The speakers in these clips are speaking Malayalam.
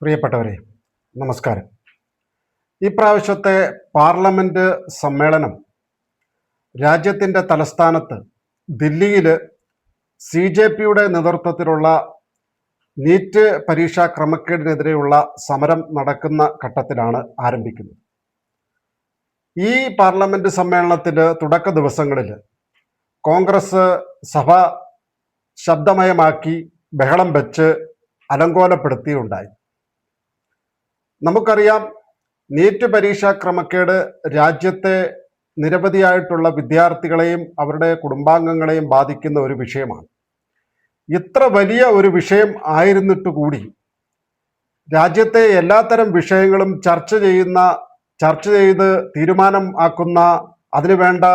പ്രിയപ്പെട്ടവരെ, നമസ്കാരം. ഈ പ്രാവശ്യത്തെ പാർലമെന്റ് സമ്മേളനം രാജ്യത്തിൻ്റെ തലസ്ഥാനത്ത് ദില്ലിയിൽ CJPയുടെ നേതൃത്വത്തിലുള്ള നീറ്റ് പരീക്ഷാ ക്രമക്കേടിനെതിരെയുള്ള സമരം നടക്കുന്ന ഘട്ടത്തിലാണ് ആരംഭിക്കുന്നത്. ഈ പാർലമെന്റ് സമ്മേളനത്തിൻ്റെ തുടക്ക ദിവസങ്ങളിൽ കോൺഗ്രസ് സഭ ശബ്ദമയമാക്കി ബഹളം വെച്ച് അലങ്കോലപ്പെടുത്തിയുണ്ടായി. നമുക്കറിയാം, നീറ്റ് പരീക്ഷാ ക്രമക്കേട് രാജ്യത്തെ നിരവധിയായിട്ടുള്ള വിദ്യാർത്ഥികളെയും അവരുടെ കുടുംബാംഗങ്ങളെയും ബാധിക്കുന്ന ഒരു വിഷയമാണ്. ഇത്ര വലിയ ഒരു വിഷയം ആയിരുന്നിട്ട് കൂടി രാജ്യത്തെ എല്ലാത്തരം വിഷയങ്ങളും ചർച്ച ചെയ്ത് തീരുമാനം ആക്കുന്ന, അതിനുവേണ്ട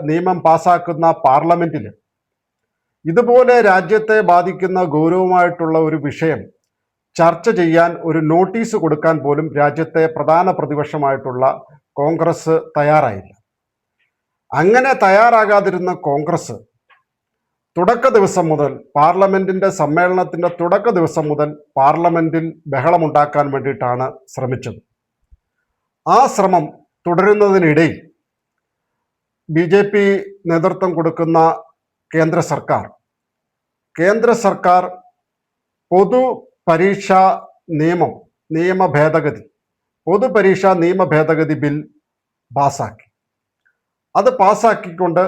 നിയമം പാസാക്കുന്ന പാർലമെന്റിൽ ഇതുപോലെ രാജ്യത്തെ ബാധിക്കുന്ന ഗൗരവമായിട്ടുള്ള ഒരു വിഷയം ചർച്ച ചെയ്യാൻ ഒരു നോട്ടീസ് കൊടുക്കാൻ പോലും രാജ്യത്തെ പ്രധാന പ്രതിപക്ഷമായിട്ടുള്ള കോൺഗ്രസ് തയ്യാറായില്ല. അങ്ങനെ തയ്യാറാകാതിരുന്ന കോൺഗ്രസ് തുടക്ക ദിവസം മുതൽ, പാർലമെന്റിന്റെ സമ്മേളനത്തിന്റെ തുടക്ക ദിവസം മുതൽ പാർലമെന്റിൽ ബഹളമുണ്ടാക്കാൻ വേണ്ടിയിട്ടാണ് ശ്രമിച്ചത്. ആ ശ്രമം തുടരുന്നതിനിടയിൽ BJP നേതൃത്വം കൊടുക്കുന്ന കേന്ദ്ര സർക്കാർ പൊതുപരീക്ഷാ നിയമ ഭേദഗതി ബിൽ പാസാക്കി. അത് പാസാക്കിക്കൊണ്ട്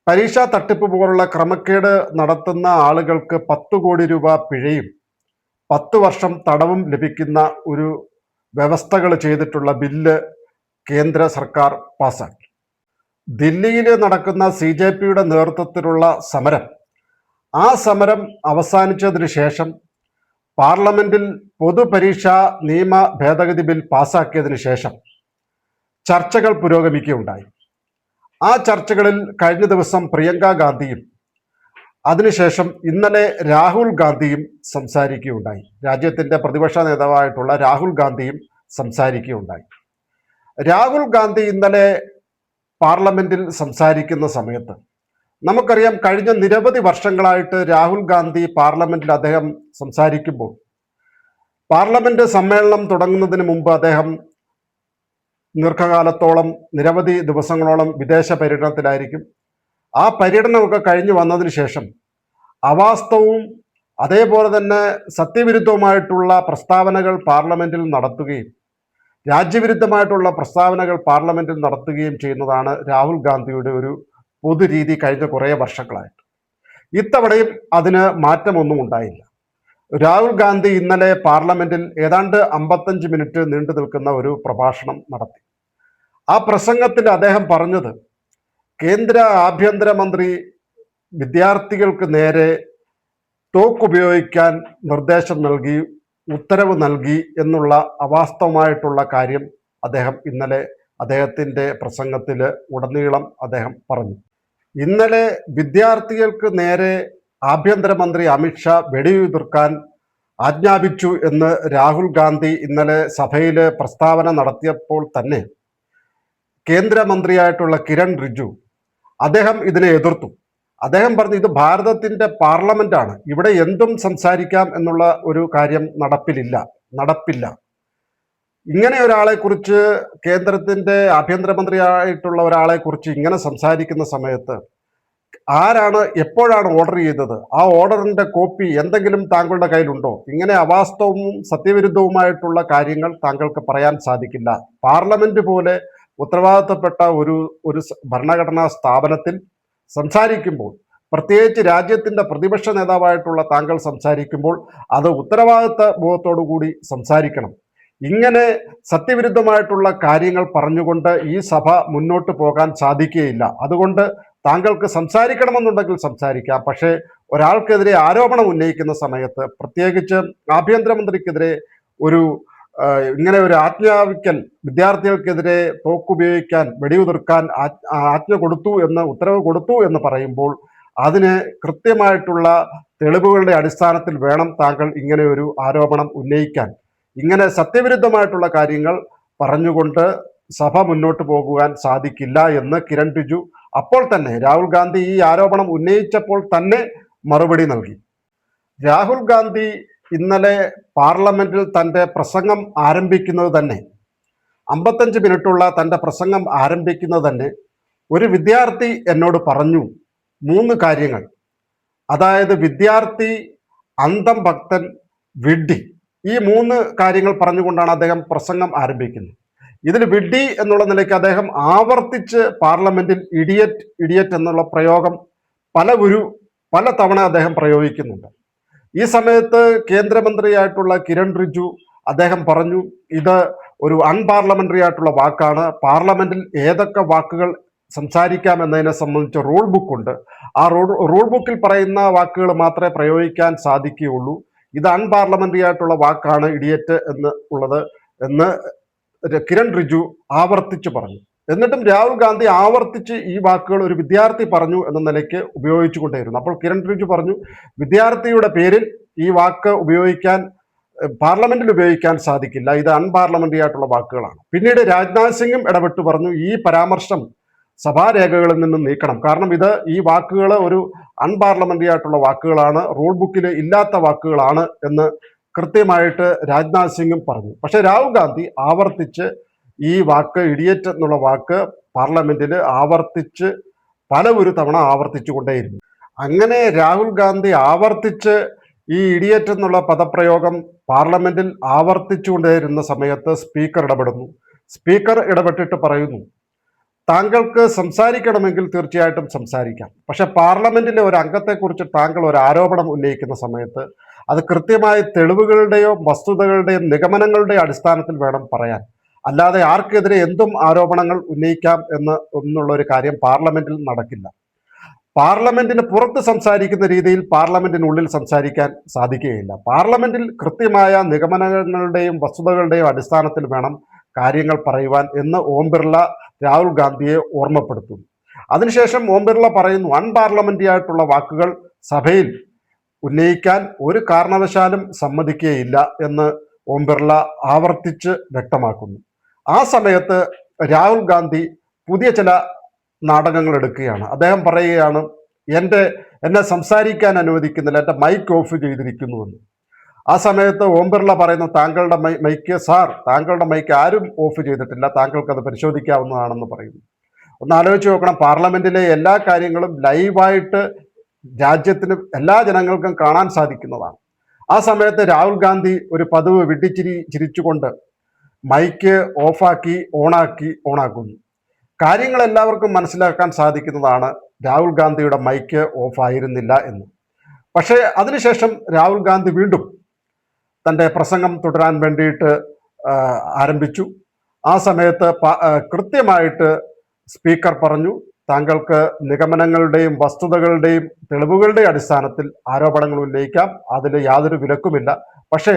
പരീക്ഷാ തട്ടിപ്പ് പോലുള്ള ക്രമക്കേട് നടത്തുന്ന ആളുകൾക്ക് 10 കോടി രൂപ പിഴയും 10 വർഷം തടവും ലഭിക്കുന്ന ഒരു വ്യവസ്ഥകൾ ചെയ്തിട്ടുള്ള ബില്ല് കേന്ദ്ര സർക്കാർ പാസാക്കി. ദില്ലിയിൽ നടക്കുന്ന CJPയുടെ നേതൃത്വത്തിലുള്ള ആ സമരം അവസാനിച്ചതിന് ശേഷം പാർലമെന്റിൽ പൊതുപരീക്ഷാ നിയമ ഭേദഗതി ബിൽ പാസാക്കിയതിന് ശേഷം ചർച്ചകൾ പുരോഗമിക്കുകയുണ്ടായി. ആ ചർച്ചകളിൽ കഴിഞ്ഞ ദിവസം പ്രിയങ്ക ഗാന്ധിയും അതിനുശേഷം ഇന്നലെ രാഹുൽ ഗാന്ധിയും സംസാരിക്കുകയുണ്ടായി. രാജ്യത്തിൻ്റെ പ്രതിപക്ഷ നേതാവായിട്ടുള്ള രാഹുൽ ഗാന്ധിയും സംസാരിക്കുകയുണ്ടായി. രാഹുൽ ഗാന്ധി ഇന്നലെ പാർലമെന്റിൽ സംസാരിക്കുന്ന സമയത്ത് നമുക്കറിയാം, കഴിഞ്ഞ നിരവധി വർഷങ്ങളായിട്ട് രാഹുൽ ഗാന്ധി പാർലമെന്റിൽ അദ്ദേഹം സംസാരിക്കുമ്പോൾ പാർലമെന്റ് സമ്മേളനം തുടങ്ങുന്നതിന് മുമ്പ് അദ്ദേഹം ദീർഘകാലത്തോളം, നിരവധി ദിവസങ്ങളോളം വിദേശ പര്യടനത്തിലായിരിക്കും. ആ പര്യടനമൊക്കെ കഴിഞ്ഞു വന്നതിന് ശേഷം അവാസ്തവവും അതേപോലെ തന്നെ സത്യവിരുദ്ധവുമായിട്ടുള്ള പ്രസ്താവനകൾ പാർലമെന്റിൽ നടത്തുകയും രാജ്യവിരുദ്ധമായിട്ടുള്ള പ്രസ്താവനകൾ പാർലമെന്റിൽ നടത്തുകയും ചെയ്യുന്നതാണ് രാഹുൽ ഗാന്ധിയുടെ ഒരു പൊതുരീതി കഴിഞ്ഞ കുറേ വർഷങ്ങളായിട്ട്. ഇത്തവണയും അതിന് മാറ്റമൊന്നും ഉണ്ടായില്ല. രാഹുൽ ഗാന്ധി ഇന്നലെ പാർലമെന്റിൽ ഏതാണ്ട് 55 മിനിറ്റ് നീണ്ടു നിൽക്കുന്ന ഒരു പ്രഭാഷണം നടത്തി. ആ പ്രസംഗത്തിൽ അദ്ദേഹം പറഞ്ഞത്, കേന്ദ്ര ആഭ്യന്തരമന്ത്രി വിദ്യാർത്ഥികൾക്ക് നേരെ തോക്കുപയോഗിക്കാൻ നിർദ്ദേശം നൽകി, ഉത്തരവ് നൽകി എന്നുള്ള അവാസ്തവമായിട്ടുള്ള കാര്യം അദ്ദേഹം ഇന്നലെ അദ്ദേഹത്തിൻ്റെ പ്രസംഗത്തിൽ ഉടനീളം അദ്ദേഹം പറഞ്ഞു. ഇന്നലെ വിദ്യാർത്ഥികൾക്ക് നേരെ ആഭ്യന്തരമന്ത്രി അമിത്ഷാ വെടിയുതിർക്കാൻ ആജ്ഞാപിച്ചു എന്ന് രാഹുൽ ഗാന്ധി ഇന്നലെ സഭയിൽ പ്രസ്താവന നടത്തിയപ്പോൾ തന്നെ കേന്ദ്രമന്ത്രിയായിട്ടുള്ള കിരൺ റിജിജു അദ്ദേഹം ഇതിനെ എതിർത്തു. അദ്ദേഹം പറഞ്ഞു, ഇത് ഭാരതത്തിൻ്റെ പാർലമെന്റാണ്, ഇവിടെ എന്തും സംസാരിക്കാം എന്നുള്ള ഒരു കാര്യം നടപ്പില്ല. ഇങ്ങനെ ഒരാളെക്കുറിച്ച്, കേന്ദ്രത്തിൻ്റെ ആഭ്യന്തരമന്ത്രിയായിട്ടുള്ള ഒരാളെക്കുറിച്ച് ഇങ്ങനെ സംസാരിക്കുന്ന സമയത്ത് ആരാണ്, എപ്പോഴാണ് ഓർഡർ ചെയ്തത്, ആ ഓർഡറിൻ്റെ കോപ്പി എന്തെങ്കിലും താങ്കളുടെ കയ്യിലുണ്ടോ? ഇങ്ങനെ അവാസ്തവവും സത്യവിരുദ്ധവുമായിട്ടുള്ള കാര്യങ്ങൾ താങ്കൾക്ക് പറയാൻ സാധിക്കില്ല. പാർലമെന്റ് പോലെ ഉത്തരവാദിത്തപ്പെട്ട ഒരു ഭരണഘടനാ സ്ഥാപനത്തിൽ സംസാരിക്കുമ്പോൾ, പ്രത്യേകിച്ച് രാജ്യത്തിൻ്റെ പ്രതിപക്ഷ നേതാവായിട്ടുള്ള താങ്കൾ സംസാരിക്കുമ്പോൾ അത് ഉത്തരവാദിത്ത ബോധത്തോടു കൂടി സംസാരിക്കണം. ഇങ്ങനെ സത്യവിരുദ്ധമായിട്ടുള്ള കാര്യങ്ങൾ പറഞ്ഞുകൊണ്ട് ഈ സഭ മുന്നോട്ട് പോകാൻ സാധിക്കുകയില്ല. അതുകൊണ്ട് താങ്കൾക്ക് സംസാരിക്കണമെന്നുണ്ടെങ്കിൽ സംസാരിക്കാം, പക്ഷേ ഒരാൾക്കെതിരെ ആരോപണം ഉന്നയിക്കുന്ന സമയത്ത്, പ്രത്യേകിച്ച് ആഭ്യന്തരമന്ത്രിക്കെതിരെ ഇങ്ങനെ ഒരു ആജ്ഞാപിക്കൽ, വിദ്യാർത്ഥികൾക്കെതിരെ തോക്കുപയോഗിക്കാൻ, വെടിയുതിർക്കാൻ ഉത്തരവ് കൊടുത്തു എന്ന് പറയുമ്പോൾ അതിന് കൃത്യമായിട്ടുള്ള തെളിവുകളുടെ അടിസ്ഥാനത്തിൽ വേണം താങ്കൾ ഇങ്ങനെ ഒരു ആരോപണം ഉന്നയിക്കാൻ. ഇങ്ങനെ സത്യവിരുദ്ധമായിട്ടുള്ള കാര്യങ്ങൾ പറഞ്ഞുകൊണ്ട് സഭ മുന്നോട്ട് പോകുവാൻ സാധിക്കില്ല എന്ന് കിരൺ റിജിജു അപ്പോൾ തന്നെ, രാഹുൽ ഗാന്ധി ഈ ആരോപണം ഉന്നയിച്ചപ്പോൾ തന്നെ മറുപടി നൽകി. രാഹുൽ ഗാന്ധി ഇന്നലെ പാർലമെന്റിൽ തൻ്റെ പ്രസംഗം ആരംഭിക്കുന്നത് തന്നെ 55 മിനിറ്റുള്ള തൻ്റെ പ്രസംഗം ആരംഭിക്കുന്നത് തന്നെ ഒരു വിദ്യാർത്ഥി എന്നോട് പറഞ്ഞു 3 കാര്യങ്ങൾ. അതായത് വിദ്യാർത്ഥി, അന്ധം ഭക്തൻ, വിഡ്ഢി. ഈ 3 കാര്യങ്ങൾ പറഞ്ഞുകൊണ്ടാണ് അദ്ദേഹം പ്രസംഗം ആരംഭിക്കുന്നത്. ഇതിൽ വിഡ്ഢി എന്നുള്ള നിലയ്ക്ക് അദ്ദേഹം ആവർത്തിച്ച് പാർലമെന്റിൽ ഇഡിയറ്റ് ഇഡിയറ്റ് എന്നുള്ള പ്രയോഗം പല തവണ അദ്ദേഹം പ്രയോഗിക്കുന്നുണ്ട്. ഈ സമയത്ത് കേന്ദ്രമന്ത്രിയായിട്ടുള്ള കിരൺ റിജ്ജു അദ്ദേഹം പറഞ്ഞു, ഇത് ഒരു അൺപാർലമെന്ററി ആയിട്ടുള്ള വാക്കാണ്, പാർലമെന്റിൽ ഏതൊക്കെ വാക്കുകൾ സംസാരിക്കാം എന്നതിനെ സംബന്ധിച്ച് റൂൾ ബുക്ക് ഉണ്ട്, ആ റൂൾ ബുക്കിൽ പറയുന്ന വാക്കുകൾ മാത്രമേ പ്രയോഗിക്കാൻ സാധിക്കുകയുള്ളൂ, ഇത് അൺപാർലമെന്ററി ആയിട്ടുള്ള വാക്കാണ് ഇഡിയറ്റ് എന്ന് കിരൺ റിജ്ജു ആവർത്തിച്ച് പറഞ്ഞു. എന്നിട്ടും രാഹുൽ ഗാന്ധി ആവർത്തിച്ച് ഈ വാക്കുകൾ ഒരു വിദ്യാർത്ഥി പറഞ്ഞു എന്ന നിലയ്ക്ക് ഉപയോഗിച്ചു കൊണ്ടേയിരുന്നു. അപ്പോൾ കിരൺ റിജ്ജു പറഞ്ഞു, വിദ്യാർത്ഥിയുടെ പേരിൽ ഈ വാക്ക് പാർലമെന്റിൽ ഉപയോഗിക്കാൻ സാധിക്കില്ല, ഇത് അൺപാർലമെന്ററി ആയിട്ടുള്ള വാക്കുകളാണ്. പിന്നീട് രാജ്നാഥ് സിംഗും ഇടപെട്ട് പറഞ്ഞു, ഈ പരാമർശം സഭാരേഖകളിൽ നിന്നും നീക്കണം, കാരണം ഈ വാക്കുകൾ ഒരു അൺപാർലമെന്ററി ആയിട്ടുള്ള വാക്കുകളാണ്, റൂൾ ബുക്കിൽ ഇല്ലാത്ത വാക്കുകളാണ് എന്ന് കൃത്യമായിട്ട് രാജ്നാഥ് സിംഗും പറഞ്ഞു. പക്ഷെ രാഹുൽ ഗാന്ധി ആവർത്തിച്ച് ഈ വാക്ക് ഇഡിയറ്റ് എന്നുള്ള വാക്ക് പാർലമെന്റിൽ ഒരു തവണ ആവർത്തിച്ചു കൊണ്ടേയിരുന്നു. അങ്ങനെ രാഹുൽ ഗാന്ധി ആവർത്തിച്ച് ഈ ഇഡിയറ്റ് എന്നുള്ള പദപ്രയോഗം പാർലമെന്റിൽ ആവർത്തിച്ചു കൊണ്ടേയിരുന്ന സമയത്ത് സ്പീക്കർ ഇടപെടുന്നു. സ്പീക്കർ ഇടപെട്ടിട്ട് പറയുന്നു, താങ്കൾക്ക് സംസാരിക്കണമെങ്കിൽ തീർച്ചയായിട്ടും സംസാരിക്കാം, പക്ഷെ പാർലമെന്റിലെ ഒരു അംഗത്തെക്കുറിച്ച് താങ്കൾ ഒരു ആരോപണം ഉന്നയിക്കുന്ന സമയത്ത് അത് കൃത്യമായ തെളിവുകളുടെയോ വസ്തുതകളുടെയോ നിഗമനങ്ങളുടെയോ അടിസ്ഥാനത്തിൽ വേണം പറയാൻ, അല്ലാതെ ആർക്കെതിരെ എന്തും ആരോപണങ്ങൾ ഉന്നയിക്കാം എന്നുള്ള ഒരു കാര്യം പാർലമെന്റിൽ നടക്കില്ല. പാർലമെന്റിന് പുറത്ത് സംസാരിക്കുന്ന രീതിയിൽ പാർലമെന്റിനുള്ളിൽ സംസാരിക്കാൻ സാധിക്കുകയില്ല. പാർലമെന്റിൽ കൃത്യമായ നിഗമനങ്ങളുടെയും വസ്തുതകളുടെയും അടിസ്ഥാനത്തിൽ വേണം കാര്യങ്ങൾ പറയുവാൻ എന്ന് ഓം ബിർള രാഹുൽ ഗാന്ധിയെ ഓർമ്മപ്പെടുത്തുന്നു. അതിനുശേഷം ഓം ബിർള പറയുന്നു, അൺപാർലമെന്ററി ആയിട്ടുള്ള വാക്കുകൾ സഭയിൽ ഉന്നയിക്കാൻ ഒരു കാരണവശാലും സമ്മതിക്കുകയില്ല എന്ന് ഓം ബിർള ആവർത്തിച്ച് വ്യക്തമാക്കുന്നു. ആ സമയത്ത് രാഹുൽ ഗാന്ധി പുതിയ ചില നാടകങ്ങൾ എടുക്കുകയാണ്. അദ്ദേഹം പറയുകയാണ്, എന്നെ സംസാരിക്കാൻ അനുവദിക്കുന്നില്ല, എൻ്റെ മൈക്ക് ഓഫ് ചെയ്തിരിക്കുന്നുവെന്ന്. ആ സമയത്ത് ഓം ബിർള പറയുന്നു, താങ്കളുടെ മൈക്ക് ആരും ഓഫ് ചെയ്തിട്ടില്ല, താങ്കൾക്ക് അത് പരിശോധിക്കാവുന്നതാണെന്ന് പറയുന്നു. ഒന്ന് ആലോചിച്ച് നോക്കണം, പാർലമെന്റിലെ എല്ലാ കാര്യങ്ങളും ലൈവായിട്ട് രാജ്യത്തിന് എല്ലാ ജനങ്ങൾക്കും കാണാൻ സാധിക്കുന്നതാണ്. ആ സമയത്ത് രാഹുൽ ഗാന്ധി ഒരു പതിവ് ചിരിച്ചുകൊണ്ട് മൈക്ക് ഓണാക്കുന്നു. കാര്യങ്ങൾ എല്ലാവർക്കും മനസ്സിലാക്കാൻ സാധിക്കുന്നതാണ്, രാഹുൽ ഗാന്ധിയുടെ മൈക്ക് ഓഫ് ആയിരുന്നില്ല എന്ന്. പക്ഷേ അതിനുശേഷം രാഹുൽ ഗാന്ധി വീണ്ടും തൻ്റെ പ്രസംഗം തുടരാൻ വേണ്ടിയിട്ട് ആരംഭിച്ചു. ആ സമയത്ത് കൃത്യമായിട്ട് സ്പീക്കർ പറഞ്ഞു, താങ്കൾക്ക് നിഗമനങ്ങളുടെയും വസ്തുതകളുടെയും തെളിവുകളുടെയും അടിസ്ഥാനത്തിൽ ആരോപണങ്ങൾ ഉന്നയിക്കാം, അതിൽ യാതൊരു വിലക്കുമില്ല, പക്ഷേ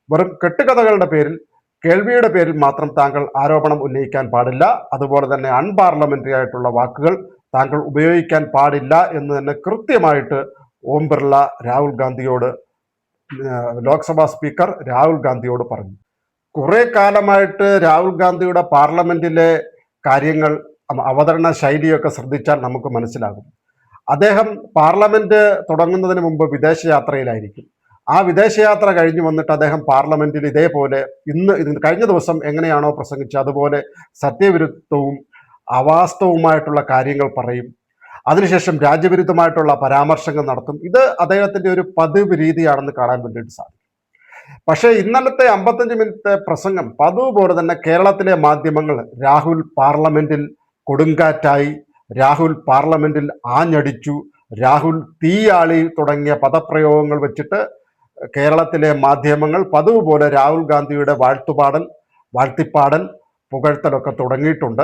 വെറും കെട്ടുകഥകളുടെ പേരിൽ, കേൾവിയുടെ പേരിൽ മാത്രം താങ്കൾ ആരോപണം ഉന്നയിക്കാൻ പാടില്ല, അതുപോലെ തന്നെ അൺപാർലമെന്ററി ആയിട്ടുള്ള വാക്കുകൾ താങ്കൾ ഉപയോഗിക്കാൻ പാടില്ല എന്ന് തന്നെ കൃത്യമായിട്ട് ഓം ബിർള ലോക്സഭാ സ്പീക്കർ രാഹുൽ ഗാന്ധിയോട് പറഞ്ഞു. കുറെ കാലമായിട്ട് രാഹുൽ ഗാന്ധിയുടെ പാർലമെന്റിലെ കാര്യങ്ങൾ, അവതരണ ശൈലിയൊക്കെ ശ്രദ്ധിച്ചാൽ നമുക്ക് മനസ്സിലാകും. അദ്ദേഹം പാർലമെന്റ് തുടങ്ങുന്നതിന് മുമ്പ് വിദേശയാത്രയിലായിരിക്കും. ആ വിദേശയാത്ര കഴിഞ്ഞ് വന്നിട്ട് അദ്ദേഹം പാർലമെന്റിൽ ഇതേപോലെ കഴിഞ്ഞ ദിവസം എങ്ങനെയാണോ പ്രസംഗിച്ചത് അതുപോലെ സത്യവിരുദ്ധവും അവാസ്തവവുമായിട്ടുള്ള കാര്യങ്ങൾ പറയും. അതിനുശേഷം രാജ്യവിരുദ്ധമായിട്ടുള്ള പരാമർശങ്ങൾ നടത്തും. ഇത് അദ്ദേഹത്തിന്റെ ഒരു പതിവ് രീതിയാണെന്ന് കാണാൻ വേണ്ടിയിട്ട് സാധിക്കും. പക്ഷേ ഇന്നലത്തെ 55 മിനിറ്റ് പ്രസംഗം പതിവ് പോലെ തന്നെ കേരളത്തിലെ മാധ്യമങ്ങൾ രാഹുൽ പാർലമെന്റിൽ കൊടുങ്കാറ്റായി, രാഹുൽ പാർലമെന്റിൽ ആഞ്ഞടിച്ചു, രാഹുൽ തീയാളി തുടങ്ങിയ പദപ്രയോഗങ്ങൾ വെച്ചിട്ട് കേരളത്തിലെ മാധ്യമങ്ങൾ പതിവ് പോലെ രാഹുൽ ഗാന്ധിയുടെ വാഴ്ത്തിപ്പാടൽ, പുകഴ്ത്തലൊക്കെ തുടങ്ങിയിട്ടുണ്ട്.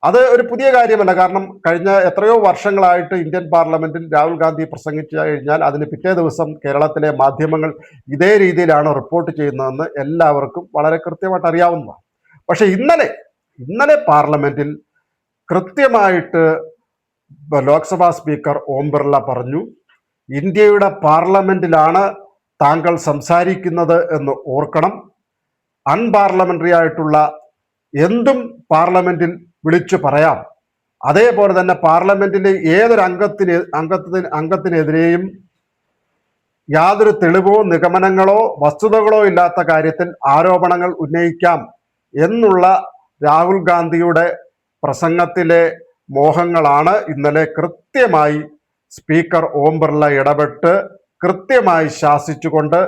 അത് ഒരു പുതിയ കാര്യമല്ല, കാരണം കഴിഞ്ഞ എത്രയോ വർഷങ്ങളായിട്ട് ഇന്ത്യൻ പാർലമെന്റിൽ രാഹുൽ ഗാന്ധി പ്രസംഗിച്ചു കഴിഞ്ഞാൽ അതിന് പിറ്റേ ദിവസം കേരളത്തിലെ മാധ്യമങ്ങൾ ഇതേ രീതിയിലാണ് റിപ്പോർട്ട് ചെയ്യുന്നതെന്ന് എല്ലാവർക്കും വളരെ കൃത്യമായിട്ട് അറിയാവുന്നതാണ്. പക്ഷെ ഇന്നലെ പാർലമെന്റിൽ കൃത്യമായിട്ട് ലോക്സഭാ സ്പീക്കർ ഓം ബിർള പറഞ്ഞു, ഇന്ത്യയുടെ പാർലമെന്റിലാണ് താങ്കൾ സംസാരിക്കുന്നത് എന്ന് ഓർക്കണം, അൺപാർലമെന്ററി ആയിട്ടുള്ള എന്തും പാർലമെന്റിൽ വിളിച്ചു പറയാം, അതേപോലെ തന്നെ പാർലമെന്റിലെ ഏതൊരു അംഗത്തിനെതിരെയും യാതൊരു തെളിവോ നിഗമനങ്ങളോ വസ്തുതകളോ ഇല്ലാത്ത കാര്യത്തിൽ ആരോപണങ്ങൾ ഉന്നയിക്കാം എന്നുള്ള രാഹുൽ ഗാന്ധിയുടെ പ്രസംഗത്തിലെ മോഹങ്ങളാണ് ഇന്നലെ കൃത്യമായി സ്പീക്കർ ഓം ബിർള ഇടപെട്ട് കൃത്യമായി ശാസിച്ചുകൊണ്ട്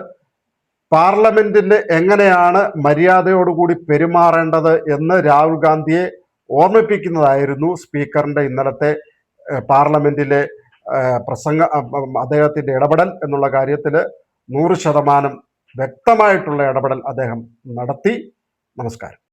പാർലമെന്റിന് എങ്ങനെയാണ് മര്യാദയോടുകൂടി പെരുമാറേണ്ടത് എന്ന് രാഹുൽ ഗാന്ധിയെ ഓർമ്മിപ്പിക്കുന്നതായിരുന്നു സ്പീക്കറിന്റെ ഇന്നലത്തെ പാർലമെന്റിലെ അദ്ദേഹത്തിന്റെ ഇടപെടൽ എന്നുള്ള കാര്യത്തിൽ 100% വ്യക്തമായിട്ടുള്ള ഇടപെടൽ അദ്ദേഹം നടത്തി. നമസ്കാരം.